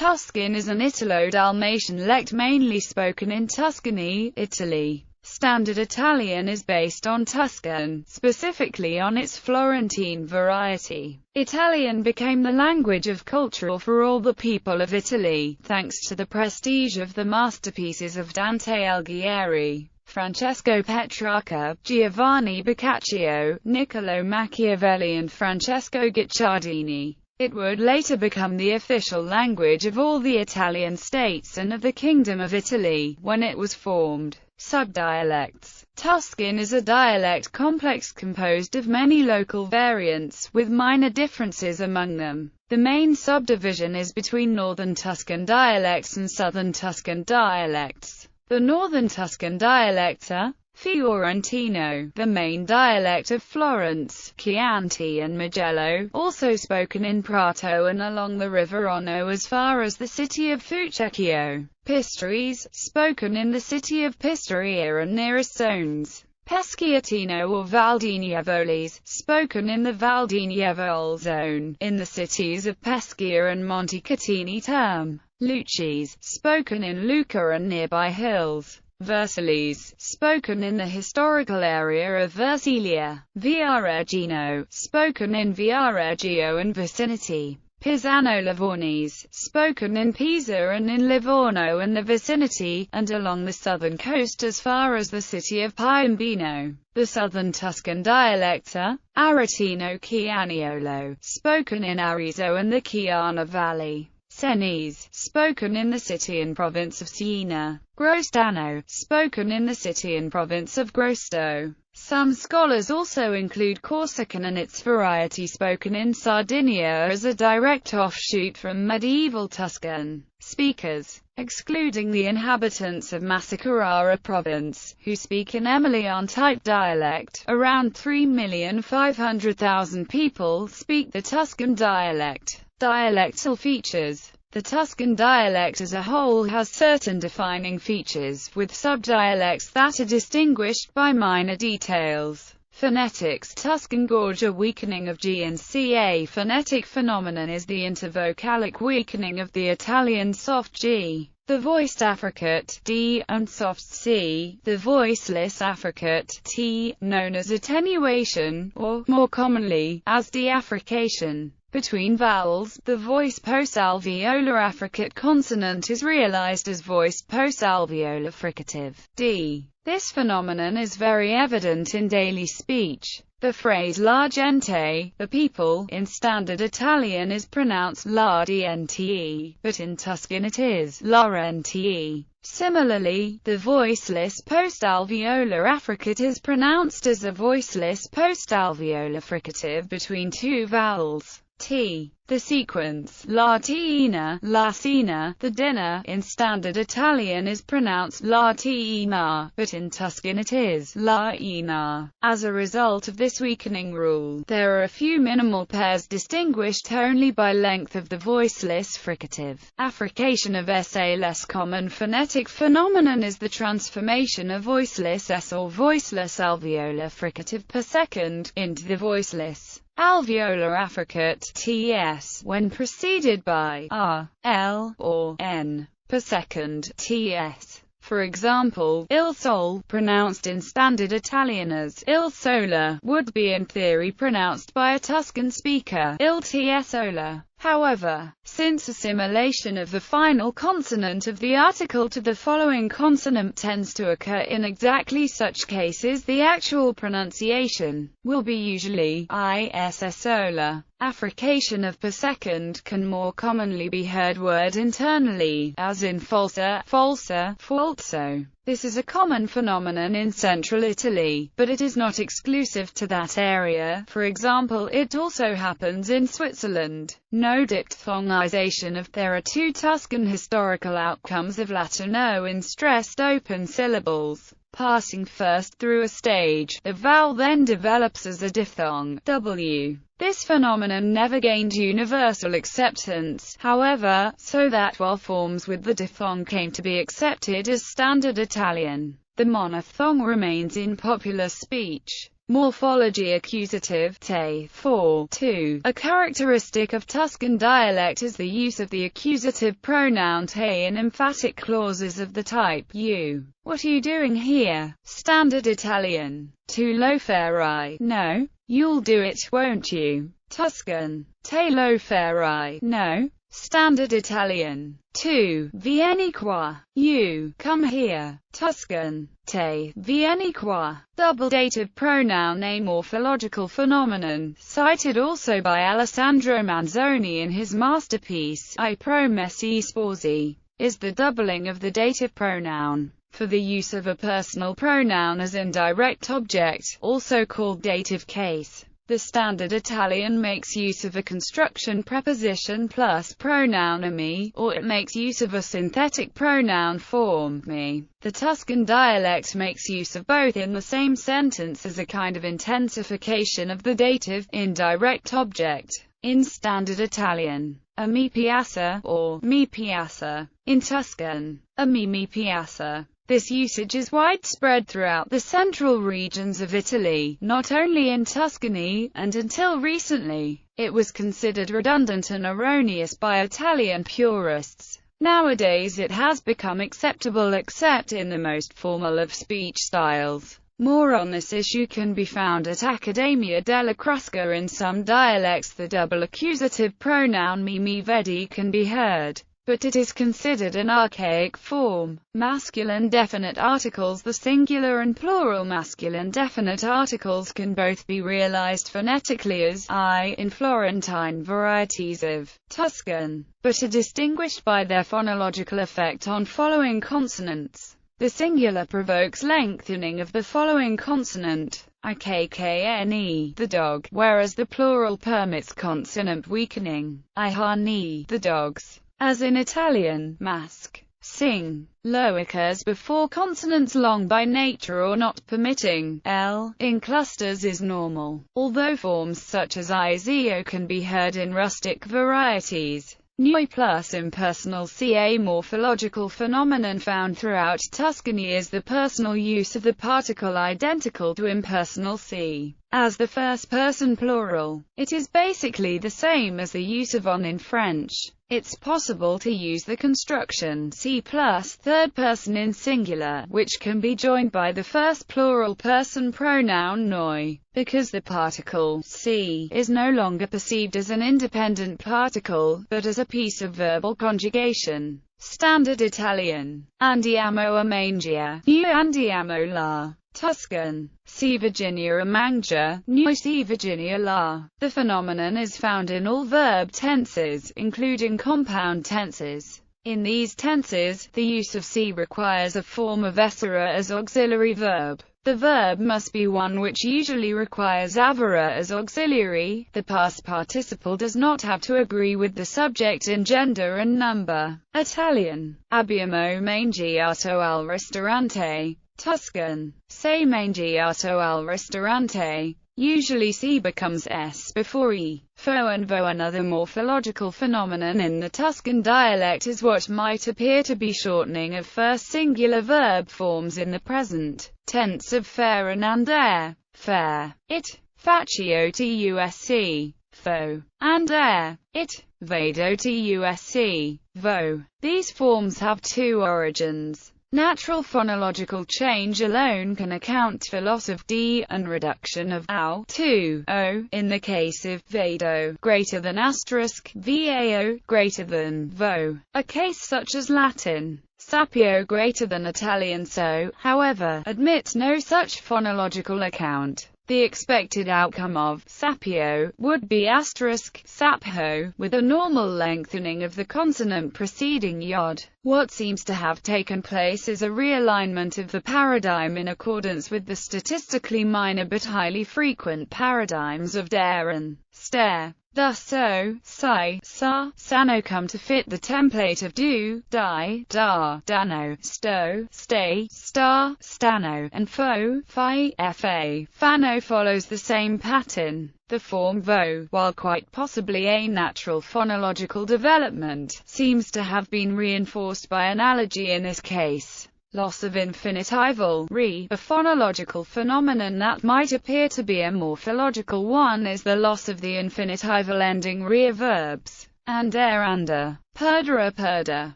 Tuscan is an Italo-Dalmatian dialect mainly spoken in Tuscany, Italy. Standard Italian is based on Tuscan, specifically on its Florentine variety. Italian became the language of culture for all the people of Italy, thanks to the prestige of the masterpieces of Dante Alighieri, Francesco Petrarca, Giovanni Boccaccio, Niccolò Machiavelli and Francesco Guicciardini. It would later become the official language of all the Italian states and of the Kingdom of Italy, when it was formed. Subdialects. Tuscan is a dialect complex composed of many local variants, with minor differences among them. The main subdivision is between Northern Tuscan dialects and Southern Tuscan dialects. The Northern Tuscan dialects are Fiorentino, the main dialect of Florence, Chianti and Mugello, also spoken in Prato and along the River Onno as far as the city of Fucecchio. Pistoiese, spoken in the city of Pistoia and nearest zones. Peschiatino or Valdinievole, spoken in the Valdinievole zone, in the cities of Pescia and Montecatini Terme. Lucchese, spoken in Lucca and nearby hills. Vercelese, spoken in the historical area of Versilia. Viareggino, spoken in Viareggio and vicinity. Pisano Livornese, spoken in Pisa and in Livorno and the vicinity, and along the southern coast as far as the city of Piombino. The southern Tuscan dialects are Aretino Chianiolo, spoken in Arezzo and the Chiana Valley. Senese, spoken in the city and province of Siena. Grostano, spoken in the city and province of Grosto. Some scholars also include Corsican and its variety spoken in Sardinia as a direct offshoot from medieval Tuscan. Speakers, excluding the inhabitants of Macerata province, who speak an Emilian-type dialect, around 3,500,000 people speak the Tuscan dialect. Dialectal features. The Tuscan dialect as a whole has certain defining features, with subdialects that are distinguished by minor details. Phonetics. Tuscan gorge, a weakening of G and C. A phonetic phenomenon is the intervocalic weakening of the Italian soft G, the voiced affricate D, and soft C, the voiceless affricate T, known as attenuation, or, more commonly, as deaffrication. Between vowels, the voiced post-alveolar affricate consonant is realized as voiced post-alveolar fricative D. This phenomenon is very evident in daily speech. The phrase la gente, the people, in standard Italian is pronounced la gente, but in Tuscan it is la rente. Similarly, the voiceless post-alveolar affricate is pronounced as a voiceless post-alveolar fricative between two vowels. T. The sequence, la cena, the dinner, in standard Italian is pronounced la cena, but in Tuscan it is la ina. As a result of this weakening rule, there are a few minimal pairs distinguished only by length of the voiceless fricative. Affrication of S. A less common phonetic phenomenon is the transformation of voiceless S or voiceless alveolar fricative per second, into the voiceless alveolar affricate TS, when preceded by R, L, or N per second TS. For example, il sol, pronounced in standard Italian as il sola, would be in theory pronounced by a Tuscan speaker, il tsola. However, since assimilation of the final consonant of the article to the following consonant tends to occur in exactly such cases, the actual pronunciation will be usually issola. Affrication of per second can more commonly be heard word internally, as in falsa, falso. This is a common phenomenon in central Italy, but it is not exclusive to that area. For example, it also happens in Switzerland. No diphthongization of. There are two Tuscan historical outcomes of Latin O in stressed open syllables. Passing first through a stage, the vowel then develops as a diphthong, W. This phenomenon never gained universal acceptance, however, so that while forms with the diphthong came to be accepted as standard Italian, the monophthong remains in popular speech. Morphology accusative te, 4, 2. A characteristic of Tuscan dialect is the use of the accusative pronoun te in emphatic clauses of the type you. What are you doing here? Standard Italian. Tu lo farai? No. You'll do it, won't you? Tuscan. Te lo farai? No. Standard Italian. 2. Vieni qua. You. Come here. Tuscan. Te. Vieni qua. Double dative pronoun, a morphological phenomenon, cited also by Alessandro Manzoni in his masterpiece, I Promessi Sposi, is the doubling of the dative pronoun for the use of a personal pronoun as indirect object, also called dative case. The standard Italian makes use of a construction preposition plus pronoun me, or it makes use of a synthetic pronoun form me. The Tuscan dialect makes use of both in the same sentence as a kind of intensification of the dative, indirect object. In standard Italian, a mi piace, or mi piace. In Tuscan, a mi piace. This usage is widespread throughout the central regions of Italy, not only in Tuscany, and until recently, it was considered redundant and erroneous by Italian purists. Nowadays it has become acceptable except in the most formal of speech styles. More on this issue can be found at Accademia della Crusca. In some dialects the double accusative pronoun mi vedi can be heard, but it is considered an archaic form. Masculine definite articles. The singular and plural masculine definite articles can both be realized phonetically as I in Florentine varieties of Tuscan, but are distinguished by their phonological effect on following consonants. The singular provokes lengthening of the following consonant, ikkne, the dog, whereas the plural permits consonant weakening, ihani, the dogs. As in Italian, mask, sing, lo occurs before consonants long by nature or not permitting l in clusters is normal, although forms such as izio can be heard in rustic varieties. Noi plus impersonal ca morphological phenomenon found throughout Tuscany is the personal use of the particle identical to impersonal c as the first-person plural. It is basically the same as the use of on in French. It's possible to use the construction c plus third person in singular, which can be joined by the first plural person pronoun noi, because the particle c is no longer perceived as an independent particle, but as a piece of verbal conjugation. Standard Italian. Andiamo a mangia. New andiamo la. Tuscan. Si Virginia a mangia. New si Virginia la. The phenomenon is found in all verb tenses, including compound tenses. In these tenses, the use of si requires a form of essere as auxiliary verb. The verb must be one which usually requires avere as auxiliary. The past participle does not have to agree with the subject in gender and number. Italian. Abbiamo mangiato al ristorante. Tuscan. Sei mangiato al ristorante. Usually C becomes S before E. Fo and vo. Another morphological phenomenon in the Tuscan dialect is what might appear to be shortening of first singular verb forms in the present tense of fare and andare. Fare, it, faccio tusc, fo, andare, it, vado tusc, vo. These forms have two origins. Natural phonological change alone can account for loss of d, and reduction of ow to o, in the case of vado greater than asterisk, vao greater than vo, a case such as Latin. Sapio greater than Italian so, however, admits no such phonological account. The expected outcome of sapio would be asterisk, sapho, with a normal lengthening of the consonant preceding yod. What seems to have taken place is a realignment of the paradigm in accordance with the statistically minor but highly frequent paradigms of dare and stare. Thus so, si, sa, sano come to fit the template of do, die, da, dano, sto, stay, star, stano, and fo, fi, fa. Fano follows the same pattern. The form vo, while quite possibly a natural phonological development, seems to have been reinforced by analogy in this case. Loss of infinitival re, a phonological phenomenon that might appear to be a morphological one, is the loss of the infinitival ending re of verbs and anda, perdere perda,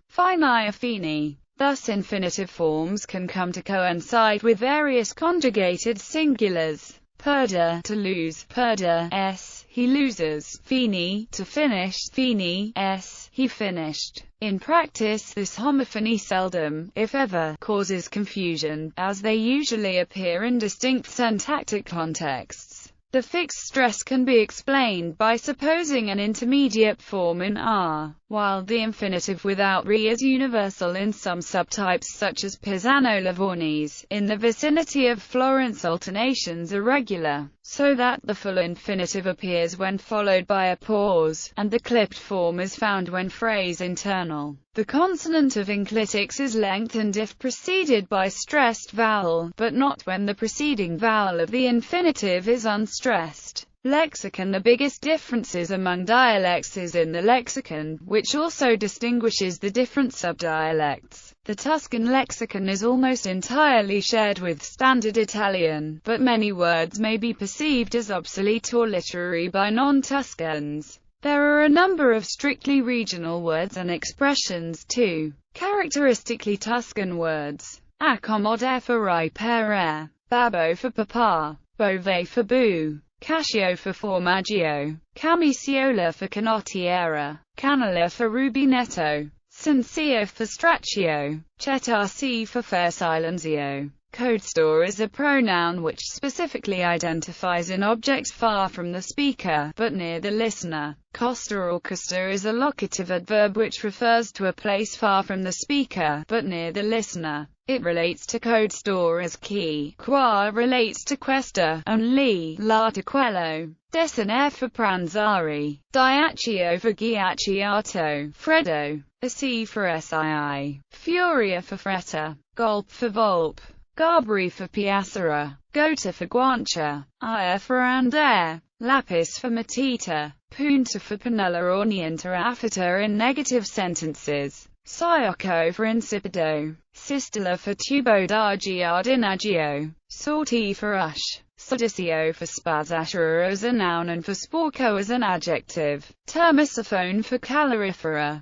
finia fini. Thus infinitive forms can come to coincide with various conjugated singulars. Perda, to lose, perda, s, he loses, fini, to finish, fini, s, he finished. In practice, this homophony seldom, if ever, causes confusion, as they usually appear in distinct syntactic contexts. The fixed stress can be explained by supposing an intermediate form in r, while the infinitive without re is universal in some subtypes such as Pisano-Livornese. In the vicinity of Florence, alternations are regular, so that the full infinitive appears when followed by a pause, and the clipped form is found when phrase internal. The consonant of enclitics is lengthened if preceded by stressed vowel, but not when the preceding vowel of the infinitive is unstressed. Lexicon. The biggest differences among dialects is in the lexicon, which also distinguishes the different subdialects. The Tuscan lexicon is almost entirely shared with Standard Italian, but many words may be perceived as obsolete or literary by non-Tuscans. There are a number of strictly regional words and expressions too. Characteristically Tuscan words: accomodare for ripere, babbo for papa, bove for boo, cascio for formaggio, camisiola for canottiera, canala for rubinetto, Sincia for straccio, cetarsi for fair silenzio. Code store is a pronoun which specifically identifies an object far from the speaker, but near the listener. Costa or costa is a locative adverb which refers to a place far from the speaker, but near the listener. It relates to code store as chi, qua relates to questa, and li, la to quello. Dessinare for pranzare, diaccio for ghiacciato, freddo, assi for sii, furia for fretta, gulp for volpe, garbri for piacere, gota for guancia, ire for andare, lapis for matita, punta for panella or niente affita in negative sentences, sciocco for insipido, sistola for tubo d'argiardinagio, sorti for ush, sudicio for spazzatura as a noun and for sporco as an adjective, termisophone for calorifera,